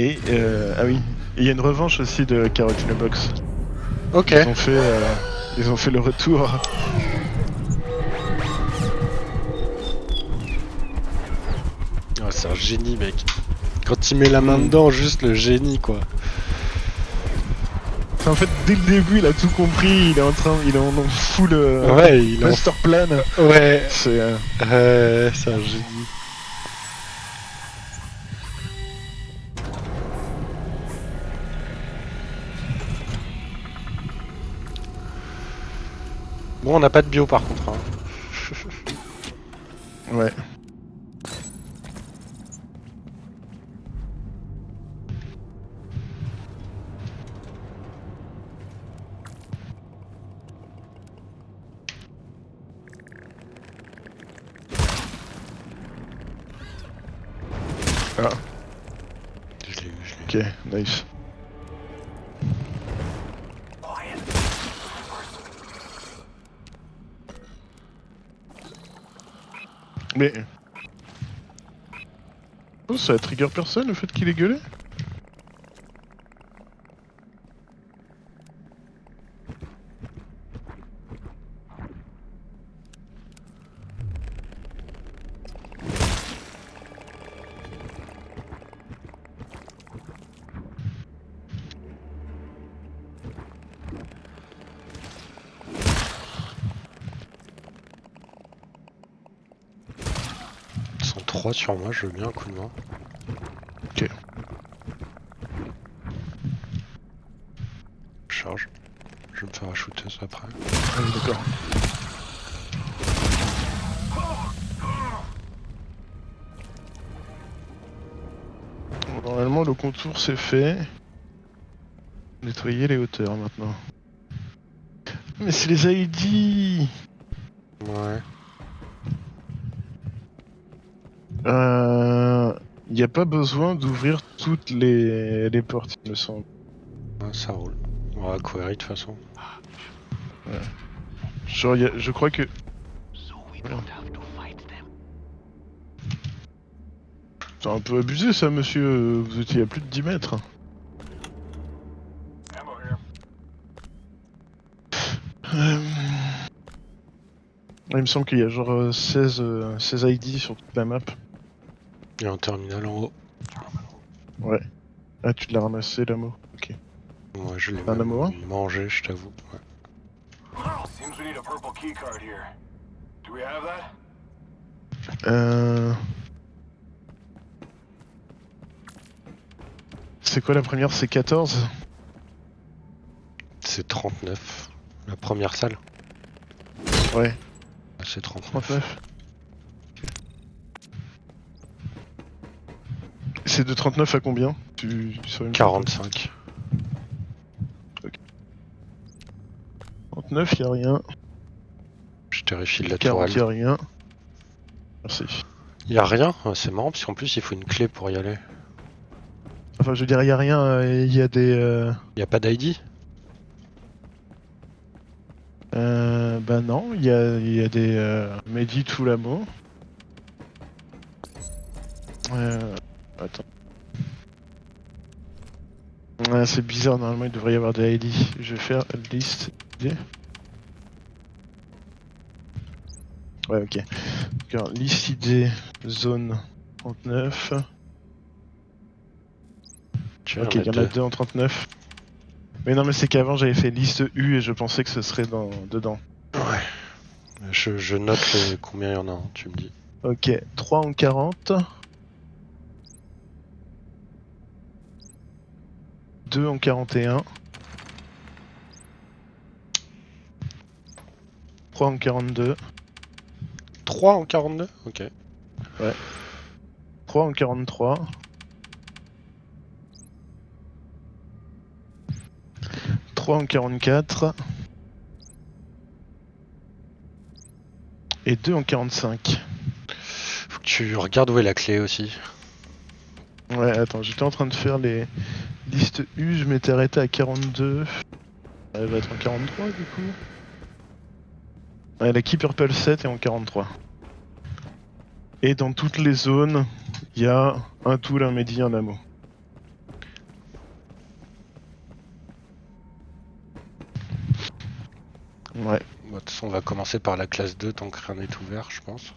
Et ah oui, il y a une revanche aussi de Carotine Box. Ok. Ils ont fait le retour. Oh, c'est un génie, mec. Quand il met la main dedans, juste le génie, quoi. En fait, dès le début, il a tout compris. Il est en full Ouais, il est en master plan. Ouais, C'est c'est un génie. Bon, on n'a pas de bio par contre. Hein. ouais. Ah, Je l'ai eu, je l'ai eu. ok, nice. Mais... Oh, ça trigger personne le fait qu'il ait gueulé? Ils sont 3 sur moi, je veux bien un coup de main. Ok. Charge. Je vais me faire un shooteuse après. Ah oui, d'accord. Bon, normalement, le contour c'est fait. Nettoyer les hauteurs maintenant. Mais c'est les ID. Ouais. Il n'y a pas besoin d'ouvrir toutes les portes, il me semble. Ouais, ça roule. On va query de toute façon. Genre, je crois que... Merde. C'est un peu abusé ça, monsieur. Vous étiez à plus de 10 mètres. Il me semble qu'il y a genre 16 ID sur toute la map. Il y a un terminal en haut. Ouais. Ah, tu l'as ramassé, l'amo. Ok. Ouais, je l'ai Un amour. même mangé, je t'avoue. Ouais. Seems we need a purple keycard here. Do we have that? C'est quoi la première? C'est 14? C'est 39. La première salle. Ouais, Ah, c'est 39. 39. C'est de 39 à combien? Tu saurais me dire? 45. 39, y'a rien. Je terrifie de la 40, tourelle. y'a rien. Merci. Y a rien? Ah, c'est marrant parce qu'en plus il faut une clé pour y aller. Enfin, je veux dire, y'a rien, il y a des... Y a pas d'ID? Bah non, il y a des Mehdi tout l'amour. Attends. Ouais, c'est bizarre, normalement il devrait y avoir des ID. Je vais faire liste ID. Ouais, ok. Alors, liste ID zone 39. Tu vois, Ok, y en il y a en a deux. 2 en 39. Mais non, mais c'est qu'avant j'avais fait liste U et je pensais que ce serait dedans. Ouais. Je note combien il y en a, hein, tu me dis. Ok, 3 en 40. 2 en 41. 3 en 42. 3 en 42? Ok. 3 en 43. 3 en 44. Et 2 en 45. Faut que tu regardes où est la clé aussi. Ouais, attends, j'étais en train de faire les listes U, je m'étais arrêté à 42. Elle va être en 43 du coup. Ouais, la Key Purple 7 est en 43. Et dans toutes les zones, il y a un tool, un Mehdi, un ammo. façon, on va commencer par la classe 2 tant que rien n'est ouvert, je pense.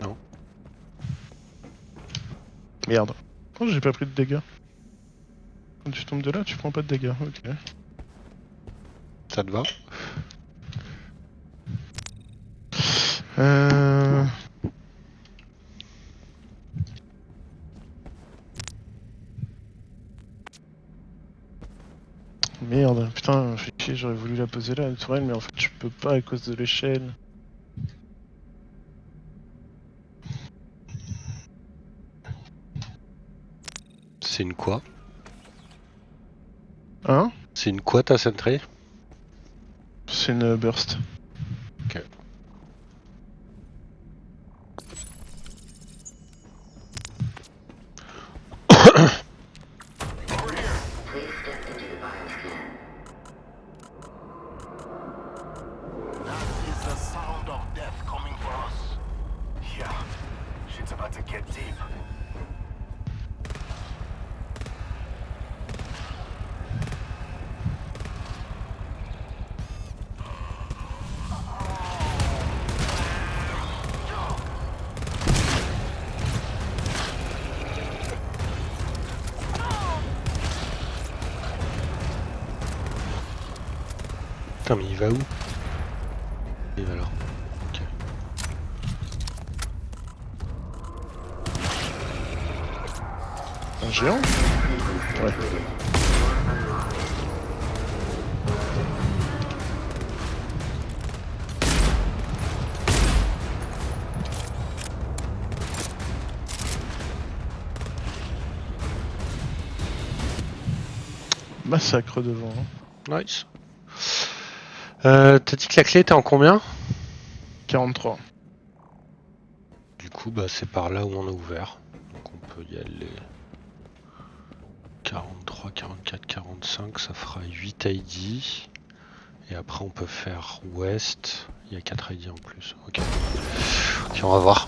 Non. Merde. Oh, j'ai pas pris de dégâts. Quand tu tombes de là, tu prends pas de dégâts. Ok. Ça te va? Euh... Merde, putain, fait chier, j'aurais voulu la poser là, la tourelle, mais en fait je peux pas à cause de l'échelle. C'est une quoi? Hein? C'est une quoi ta sentry? C'est une burst. Ok. Over here. Please step into the bioscan. That is the sound of death coming for us. Yeah. Shit's about to get deep. Putain, mais il va où? Il va là. Ok. Un géant? Ouais. Massacre devant. Hein. Nice. T'as dit que la clé était en combien? 43. Du coup, bah c'est par là où on a ouvert. Donc on peut y aller. 43, 44, 45, ça fera 8 ID. Et après on peut faire ouest. Il y a 4 ID en plus. Ok. Ok, on va voir.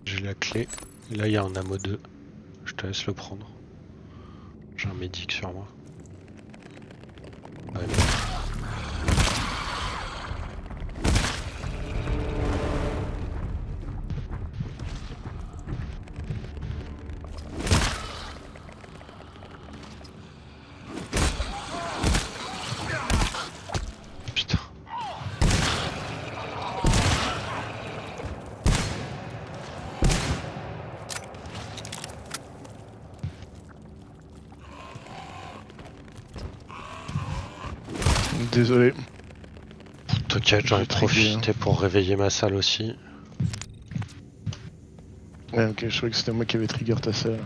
J'ai la clé. Et là il y a un ammo 2. Je te laisse le prendre. J'ai un médic sur moi. Ouais. Putain. Désolé. T'inquiète, j'en ai J'ai trigué, profité pour réveiller ma salle aussi. Ouais, ok, je croyais que c'était moi qui avais trigger ta salle.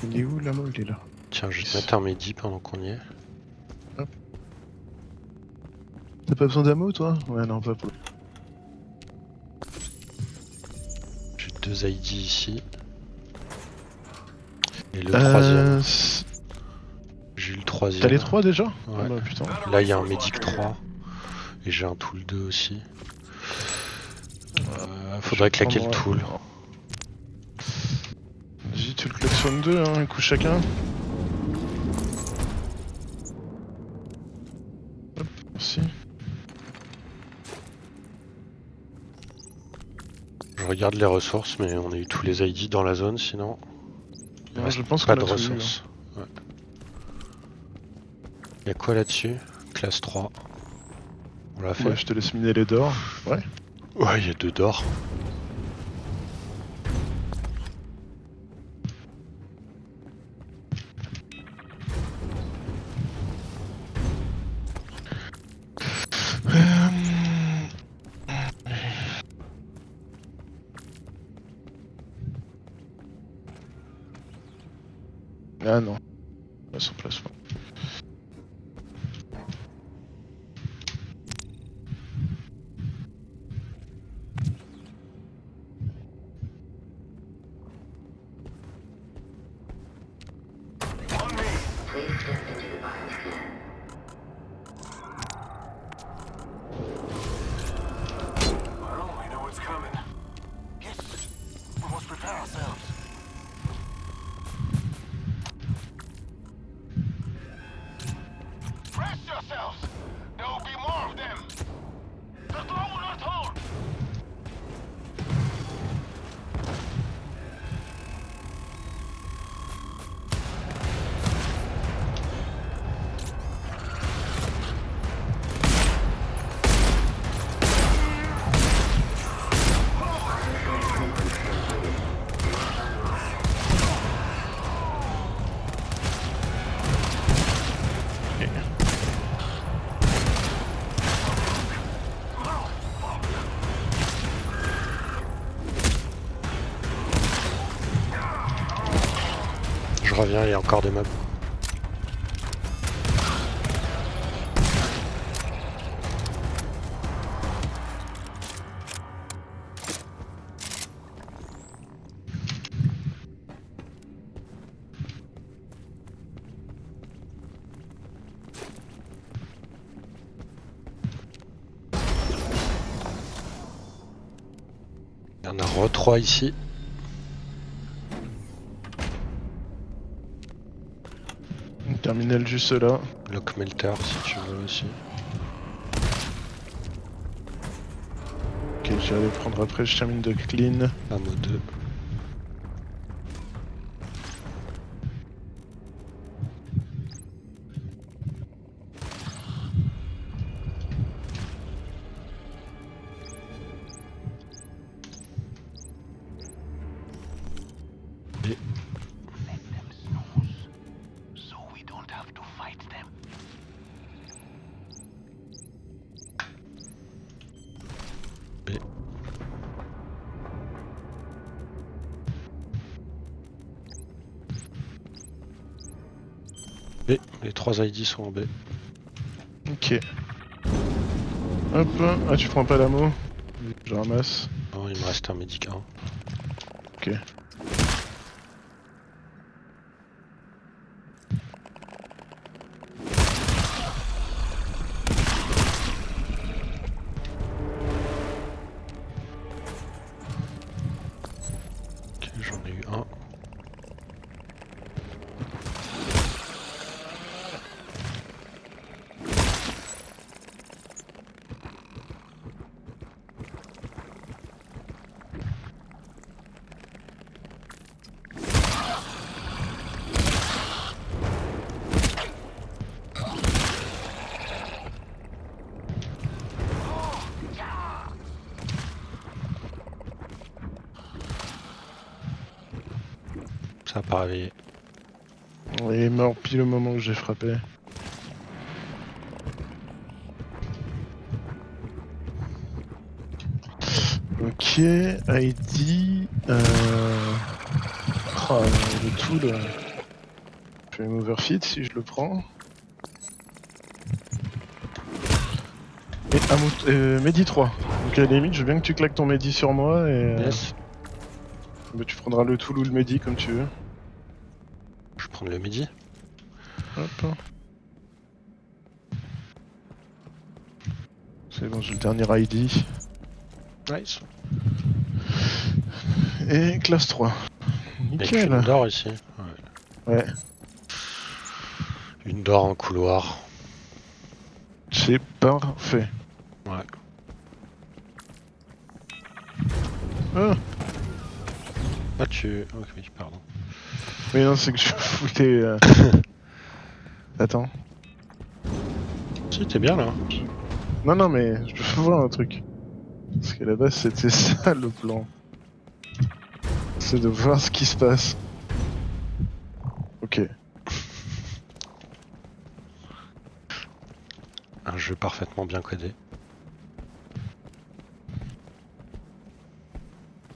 Il est où l'ammo? Il est là. Tiens, je vais te mettre un médi pendant qu'on y est. T'as pas besoin d'ammo toi? Ouais, non, pas pour. J'ai 2 ID ici. Et le troisième. J'ai eu le troisième. T'as les 3 déjà? Ouais. Ah bah putain. Là il y a un médic 3. Et j'ai un tool 2 aussi. Faudrait claquer le tool. Vas-y, tu le klaxonnes 2, hein, un coup chacun. Hop, merci. Je regarde les ressources, mais on a eu tous les ID dans la zone sinon. Il Ouais, reste je pense pas qu'on de a tout eu, ressources. Ouais. Y'a quoi là-dessus? Classe 3. On l'a fait? Ouais, je te laisse miner les d'or. Ouais. Ouais, il y a 2 d'or. Ah non. Pas son placement. On me! Please step into the bioscan. Well, we know what's coming. Yes, we must prepare ourselves. Brace yourselves! There will be more of them! The door will not hold! Je reviens, il y a encore des mobs. Il y en a re-3 ici. Une terminale juste là. Lock Melter si tu veux aussi. Ok, je vais aller prendre après, je termine de clean. Ammo 2. Let them snooze, so we don't have to fight them. B. B. Les 3 ID sont en B. Ok. Hop, ah tu prends pas l'ammo? Je ramasse. Non, il me reste un médicament. Ok. Ok, j'en ai eu un. Ça a pas réveillé. Il est mort pile au moment où j'ai frappé. Ok, ID. Oh, le tool. Je fais un overfit si je le prends. Et Medi 3. Donc à la limite, je veux bien que tu claques ton Medi sur moi et Yes. bah, tu prendras le tool ou le Medi comme tu veux. Je vais prendre le midi. Hop. C'est bon, j'ai le dernier ID. Nice. Et classe 3. Il y a Nickel. qu'une d'or ici. Ouais. Ouais, Une d'or en couloir. c'est parfait. Ouais. Ah, Ah tu... Ok, oui, pardon. mais non, c'est que je foutais. Attends. Si, t'es bien là. Non, non, mais je veux voir un truc. Parce qu'à la base, c'était ça le plan. C'est de voir ce qui se passe. Ok. Un jeu parfaitement bien codé.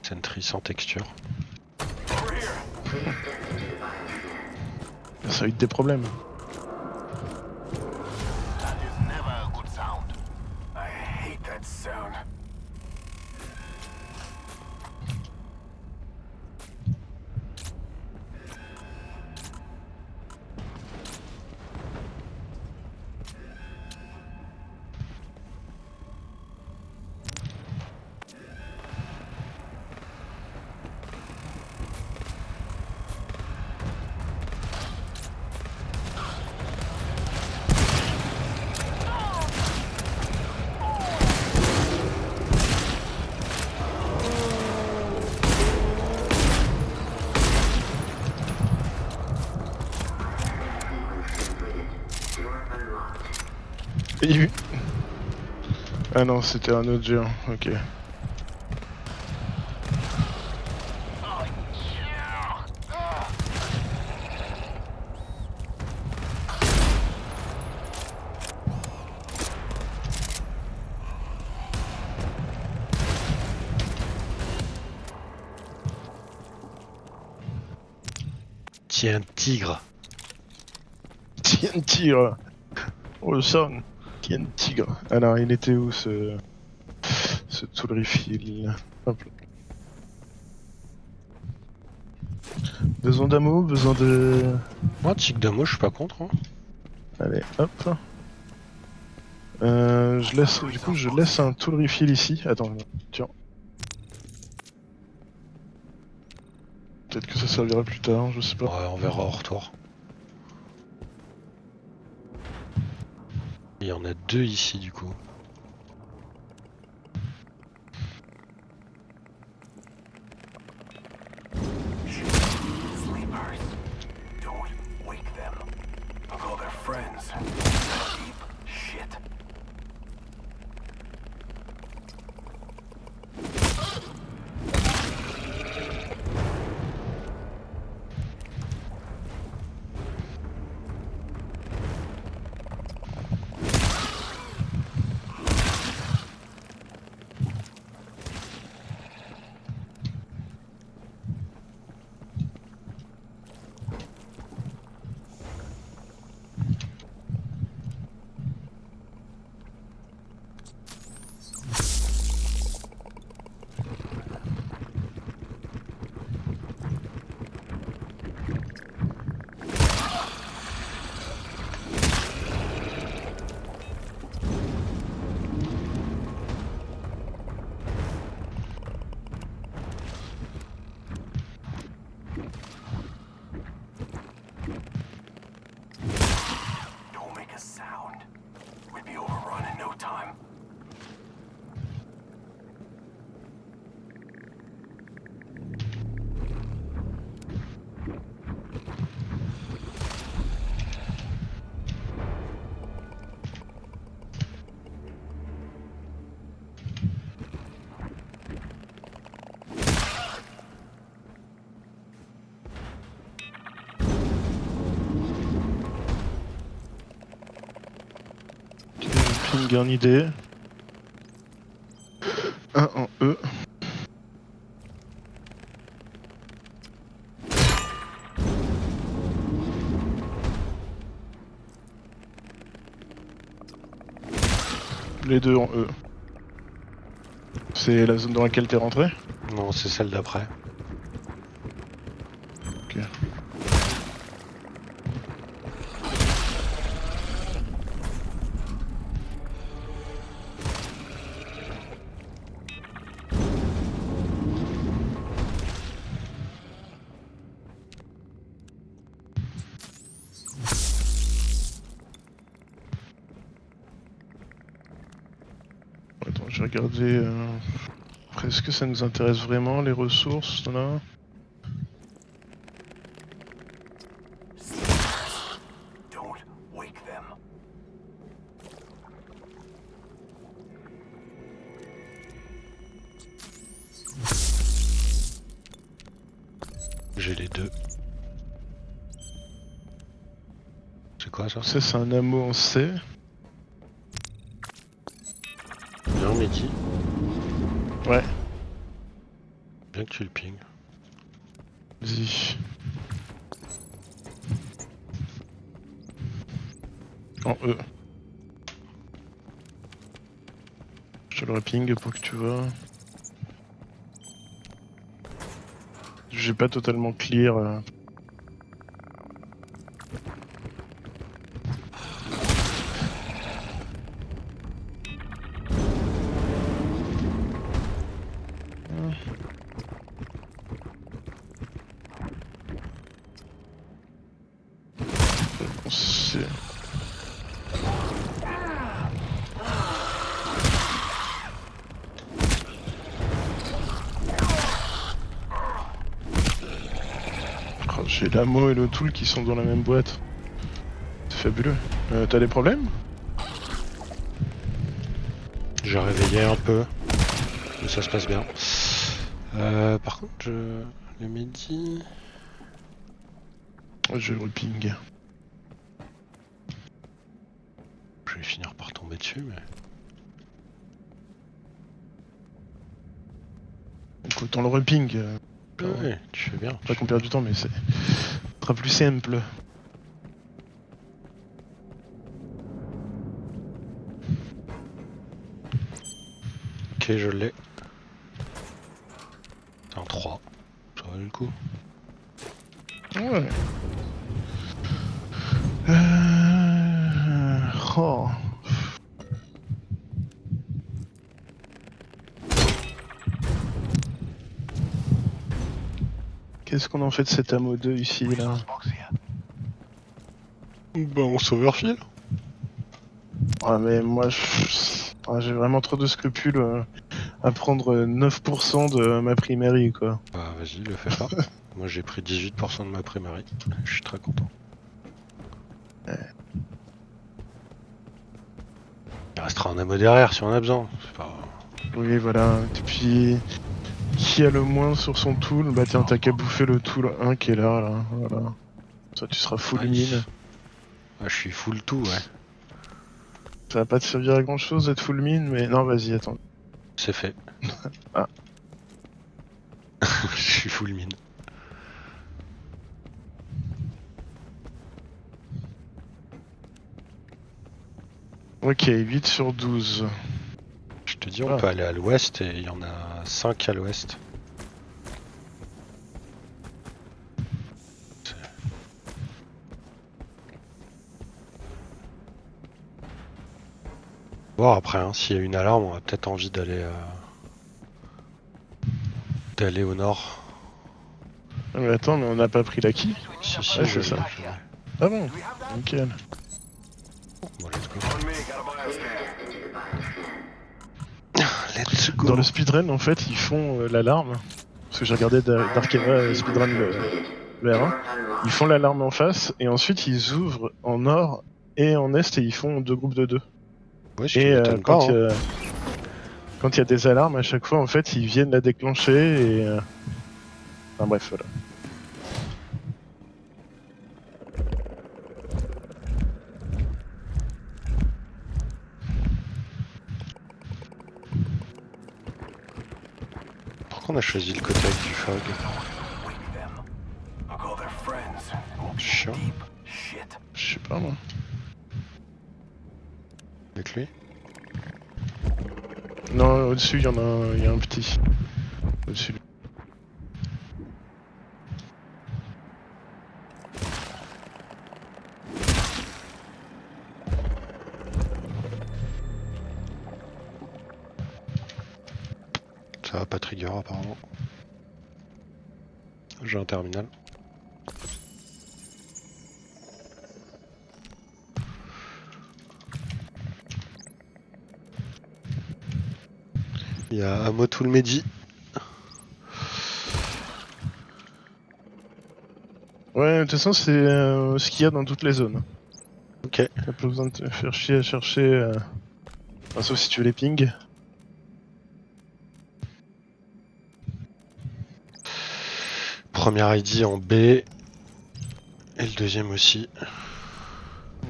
Sentry sans texture. Over here! Please step into the bioscan. Ça a eu des problèmes. That is never a good sound. I hate that sound. Il- Ah non, c'était un autre géant, ok. Tiens, tigre. Tiens, tigre. Oh le son. Tiens, tigre. Alors, il était où ce Tool Refill? Hop là. Besoin d'ammo, besoin de... Moi, tigre de moi, je suis pas contre. Hein. Allez, hop. Du coup, je laisse un Tool Refill ici. Attends, tiens. Peut-être que ça servira plus tard, je sais pas. Ouais, on verra au retour. Il y en a 2 ici du coup. Sleepers. Don't wake them. I'll call their friends. Deep shit. Don't make a sound. We'd be overrun in no time. J'ai ping en idée. Un en E. Les deux en E. C'est la zone dans laquelle t'es rentré? Non, c'est celle d'après. Ok. Attends, je vais regarder. Après, est-ce que ça nous intéresse vraiment les ressources là? Sleepers. Don't wake them. J'ai les 2. C'est quoi ça? Ça, c'est un ammo en C. Bien, Mehdi. Ouais, Bien que tu le ping. vas-y. En E. Je te le reping pour que tu vois. J'ai pas totalement clear. C'est... Oh, j'ai l'ammo et le tool qui sont dans la même boîte. C'est fabuleux. T'as des problèmes? J'ai réveillé un peu, mais ça se passe bien. Par contre, le midi... Je le reping. Je vais finir par tomber dessus, mais... Écoute, on le reping. Ouais, tu fais bien. Pas qu'on perd du temps, mais c'est... sera plus simple. Ok, je l'ai. C'est un 3. Ça valait le coup. Ouais. Oh. Qu'est-ce qu'on en fait de cet ammo 2 ici, là? Resource box here. Bah, on s'overfile. Ah mais moi, j'ai vraiment trop de scrupules à prendre 9% de ma primaire, quoi. Bah, vas-y, le fais pas. Moi, j'ai pris 18% de ma primaire. Je suis très content. Il restera un ammo derrière si on a besoin. C'est pas... Oui, voilà. Et puis, qui a le moins sur son tool? Bah tiens, t'as qu'à bouffer le tool 1 qui est là. Voilà. Ça, tu seras full Nice. mine. Ah, je suis full tout, ouais. Ça va pas te servir à grand chose d'être full mine, mais non, vas-y, attends. C'est fait. Ah. Je suis full mine. Ok, 8 sur 12. Je te dis, on peut aller à l'ouest et il y en a 5 à l'ouest. Bon, après, hein, s'il y a une alarme, on a peut-être envie d'aller au nord. Ah, mais attends, mais on n'a pas pris l'acquis. Si, si, Ouais, je c'est ça. je- Ah bon? Do we have that? Nickel. Bon, let's go. On me, got a bioscan. Let's go. Dans le speedrun, en fait, ils font l'alarme. Parce que j'ai regardé Darkeva speedrun le R1. Ils font l'alarme en face et ensuite ils ouvrent en nord et en est et ils font 2 groupes de 2. Ouais, ce qui Et m'étonne pas. quand il Hein. y a des alarmes, à chaque fois, en fait, ils viennent la déclencher et... Enfin bref, voilà. Pourquoi on a choisi le côté avec du fog? Wake them. I'll call their friends. We'll be Sure. in deep shit. Je sais pas moi. Avec lui? Non, au-dessus, il y a un petit. Au-dessus. Ça va pas trigger apparemment. J'ai un terminal. Il y a Amotul Mehdi. Ouais, de toute façon, c'est ce qu'il y a dans toutes les zones. Ok. T'as pas besoin de te faire chier à chercher. Enfin, sauf si tu veux les pings. Premier ID en B. Et le deuxième aussi.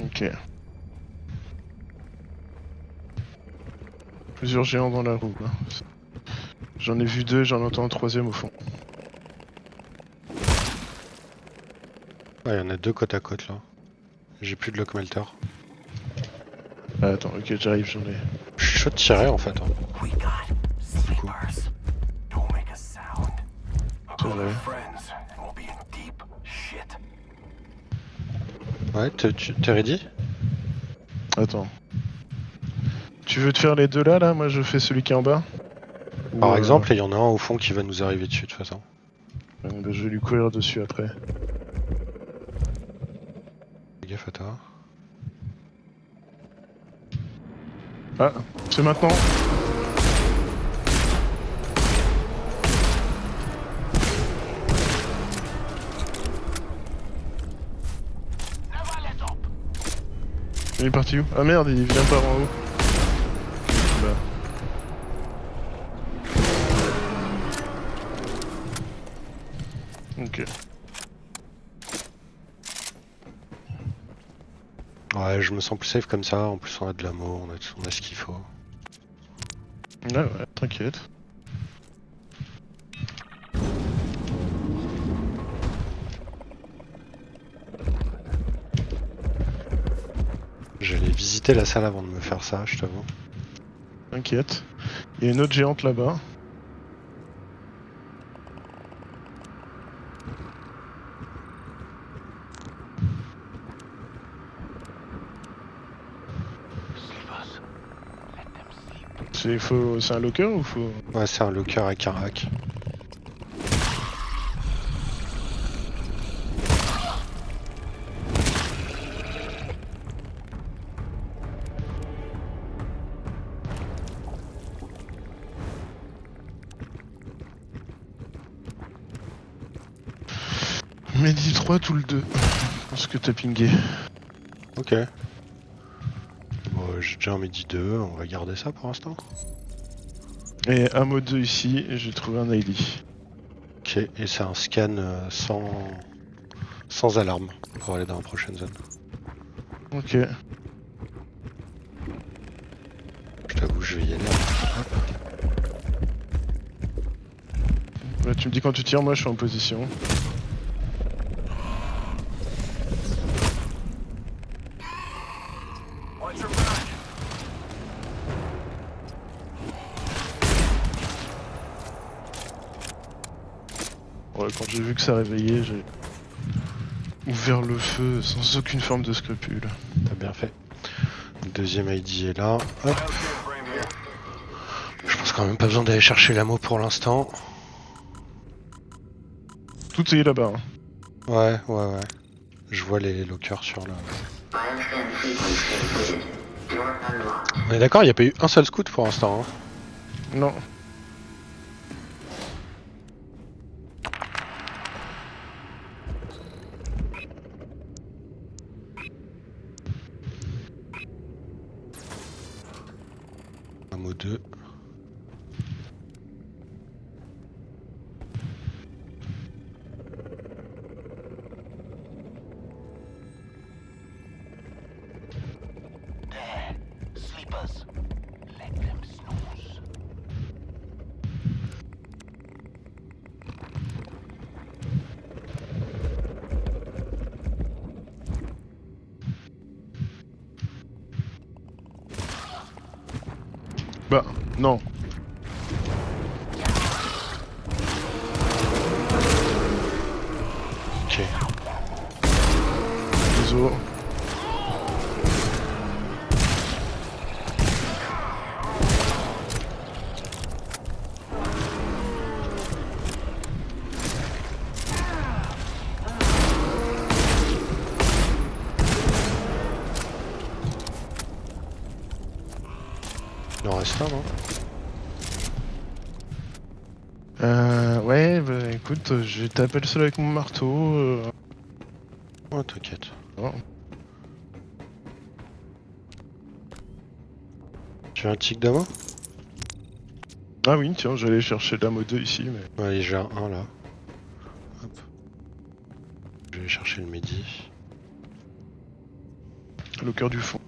Ok. Plusieurs géants dans la roue. Quoi. J'en ai vu 2, j'en entends un troisième au fond. Ouais, il y en a 2 côte à côte là. J'ai plus de lock melter. Ah, attends, ok, j'arrive, j'en ai. Je suis chaud de tirer en fait. Hein. We got sleepers. Don't make a sound. I'll call vrai. our friends and we'll be in deep shit. Ouais, t'es ready? Attends. Tu veux te faire les deux là? Moi je fais celui qui est en bas? Ou, Par exemple, il y en a un au fond qui va nous arriver dessus de toute façon. bah, je vais lui courir dessus après. Fais gaffe à toi. Ah, c'est maintenant. Never let up. Il est parti où? Ah merde, il vient par en haut. Bah. Ok. Ouais, je me sens plus safe comme ça. En plus, on a de l'amour, on a ce qu'il faut. Ouais, ouais, t'inquiète. J'allais visiter la salle avant de me faire ça, je t'avoue. T'inquiète. Il y a une autre géante là-bas. Sleepers. Let them sleep. C'est un locker ou faut... Ouais, c'est un locker avec un hack. Medi 3 tout le 2. Je pense que t'as pingé. Ok. Bon, j'ai déjà un midi 2, on va garder ça pour l'instant. Et un mode 2 ici, et j'ai trouvé un ID. Ok, et c'est un scan sans alarme pour aller dans la prochaine zone. Ok. Je t'avoue, je vais y aller. Bah, tu me dis quand tu tires, moi je suis en position. Watch your back. Ouais, quand j'ai vu que ça réveillait, j'ai ouvert le feu sans aucune forme de scrupule. T'as bien fait. Le deuxième ID est là. Hop. Biocare frame here. Je pense quand même pas besoin d'aller chercher l'ammo pour l'instant. Tout est là-bas. Hein. Ouais. Je vois les lockers sur le... Bioscan sequence completed. Door unlocked. On est d'accord, il n'y a pas eu un seul scout pour l'instant. Hein. Non. Ammo 2. There. Sleepers. Let them snooze. Bah, non. Ok. Désolé. Il en reste un, non? Ouais, bah écoute, je vais taper le sol avec mon marteau. Oh, t'inquiète. Non. Tu as un tic d'ammo? Ah oui, tiens, j'allais chercher de la mode 2 ici, mais... Ouais, j'ai un là. Hop. Je vais chercher le midi. Le cœur du fond.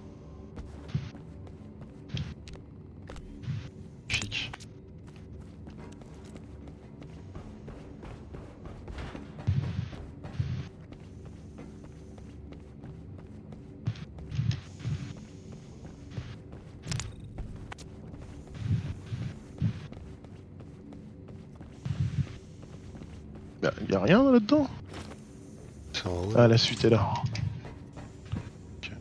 Chic. y a rien là-dedans? C'est en haut. Ah, la suite est là. Ok.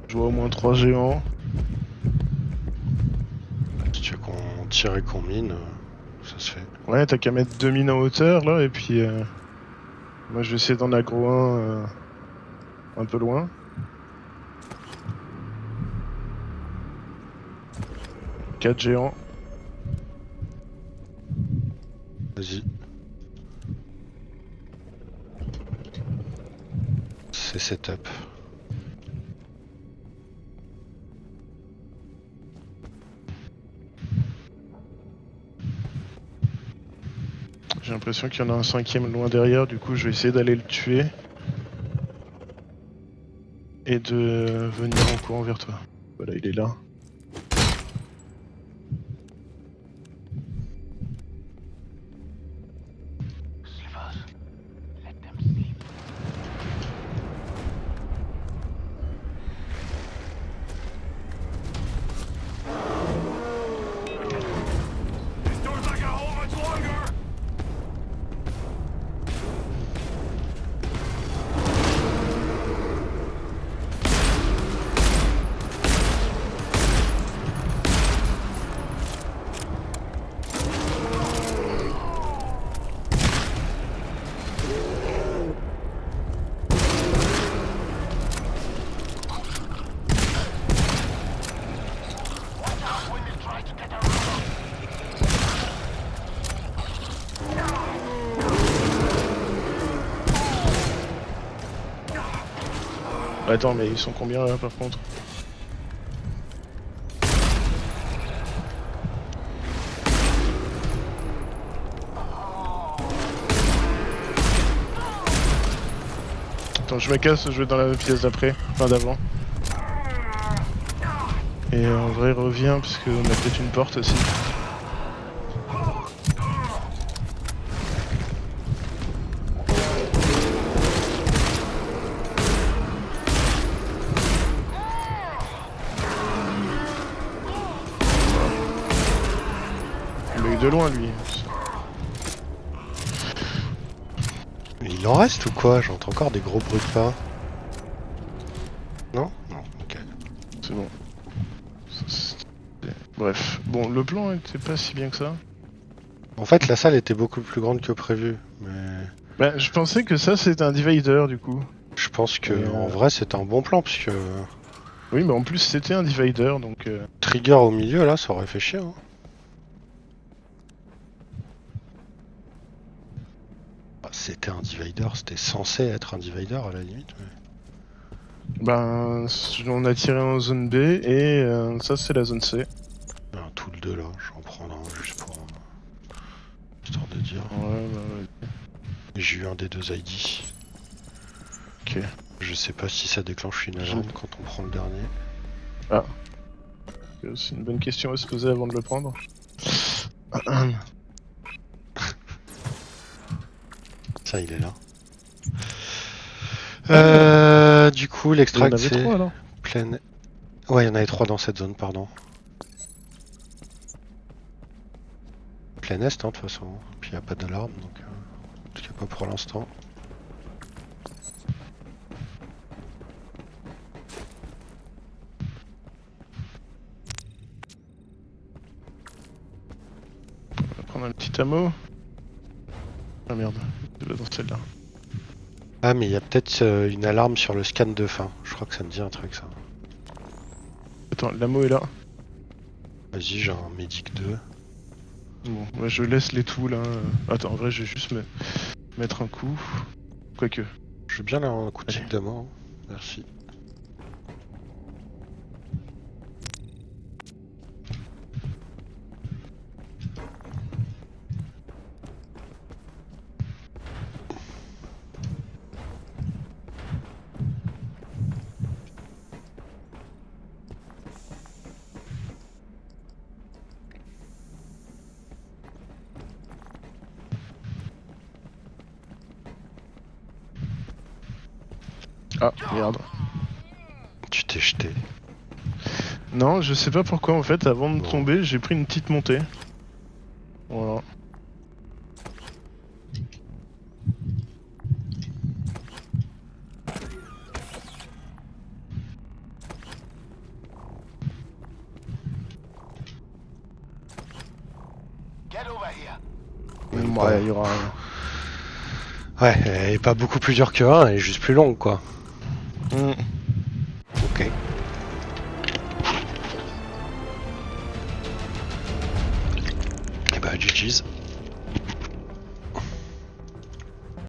Je vois au moins 3 géants. Si tu veux qu'on tire et qu'on mine, ça se fait. Ouais, t'as qu'à mettre 2 mines en hauteur là, et puis moi je vais essayer d'en aggro un peu loin. Quatre géants. Vas-y. C'est setup. J'ai l'impression qu'il y en a un cinquième loin derrière, du coup je vais essayer d'aller le tuer. Et de venir en courant vers toi. Voilà, il est là. Slivers, let them sleep. This door's not gonna hold much longer! Watch out when they try to get around! Attends, mais ils sont combien là par contre? Attends, je me casse, je vais dans la pièce d'après, enfin d'avant. Et en vrai, reviens, parce qu'on a peut-être une porte aussi. Il m'a eu de loin lui. Il en reste ou quoi? J'entends encore des gros bruits de pas. Non? Non, ok. C'est bon. Bref, bon, le plan était pas si bien que ça. En fait, la salle était beaucoup plus grande que prévu, mais Bah, je pensais que ça c'était un divider du coup. je pense que Et, en vrai c'était un bon plan puisque Oui, mais en plus c'était un divider donc. trigger au milieu là, ça aurait fait chier. Hein. Bah, c'était un divider, c'était censé être un divider à la limite. Mais... Ben, on a tiré en zone B et ça c'est la zone C. Un tool 2 là, j'en prends un juste pour histoire de dire. Ouais, bah, ouais. J'ai eu un des deux ID. Ok. Je sais pas si ça déclenche une alarme quand on prend le dernier. Ah. C'est une bonne question à se poser avant de le prendre. Ça, il est là. Du coup, Il y en l'extract avait c'est trois alors. pleine. Ouais, il y en avait 3 dans cette zone, pardon. Plein est, hein, de toute façon. Puis il n'y a pas d'alarme, donc en tout cas pas pour l'instant. On va prendre un petit ammo. Ah merde, c'est là dans celle-là. Ah, mais il y a peut-être une alarme sur le scan de fin. Je crois que ça me dit un truc, ça. Attends, l'ammo est là. Vas-y, j'ai un Medic 2. Bon, ouais, je laisse les tout là. Attends, en vrai, je vais juste mettre un coup. Quoique. Je veux bien là, un coup de Allez. tic de main. Merci. Ah, merde. Tu t'es jeté. Non, je sais pas pourquoi en fait, avant de Bon. tomber, j'ai pris une petite montée. Voilà. Get over here. Même Ouais, pas. il y aura rien. Ouais, elle est pas beaucoup plus dure que 1, elle est juste plus longue quoi. Mm. Ok. Et bah GG's.